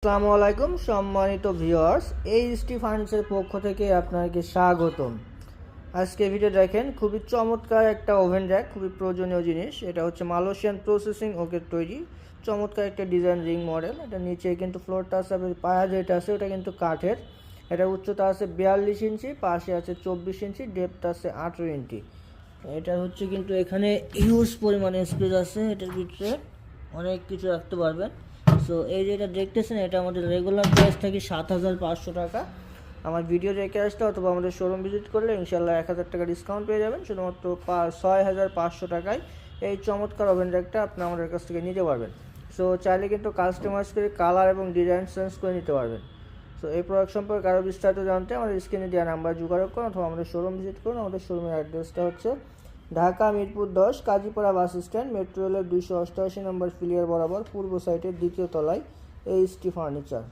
আসসালামু আলাইকুম সম্মানিত ভিউয়ার্স, এইচটি ফার্নিচারের পক্ষ থেকে আপনাকে স্বাগতম। আজকে ভিডিও দেখেন, খুবই চমৎকার একটা ওভেন র্যাক, খুবই প্রয়োজনীয় জিনিস। এটা হচ্ছে মালয়েশিয়ান প্রসেসিং ওকের তৈরি চমৎকার একটা ডিজাইন রিং মডেল। এটা নিচে কিন্তু ফ্লোরটা আছে, পায়া যেটা আছে ওটা কিন্তু কাঠের। এটা উচ্চতা আছে 42 ইঞ্চি, পাশে আছে 24 ইঞ্চি, ডেপথ আছে 18 ইঞ্চি। এটা হচ্ছে কিন্তু এখানে হিউজ পরিমাণে স্পেস আছে, এটার ভিতরে অনেক কিছু রাখতে পারবেন। সো এই যেটা দেখতেছেন, এটা আমাদের রেগুলার প্রাইস থাকে 7,500 টাকা। আমার ভিডিও দেখে আসতে অথবা আমাদের শোরুম ভিজিট করলে ইনশাল্লাহ 1,000 টাকা ডিসকাউন্ট পেয়ে যাবেন। শুধুমাত্র 6,500 টাকায় এই চমৎকার ওভেন র্যাকটা আপনি আমাদের কাছ থেকে নিতে পারবেন। সো চাইলে কিন্তু কাস্টমাইজ করে কালার এবং ডিজাইন চেঞ্জ করে নিতে পারবেন। সো এই প্রোডাক্ট সম্পর্কে আরও বিস্তারিত জানতে আমাদের স্ক্রিনে দেওয়া নাম্বার যোগাযোগ করুন অথবা আমাদের শোরুম ভিজিট করুন। আমাদের শোরুমের অ্যাড্রেসটা হচ্ছে Dhaka Mirpur 10 Kazipara bus stand, metro রেলের 288 নম্বর ফিলিয়ার বরাবর পূর্ব সাইটের দ্বিতীয় তলায় এইচটি ফার্নিচার।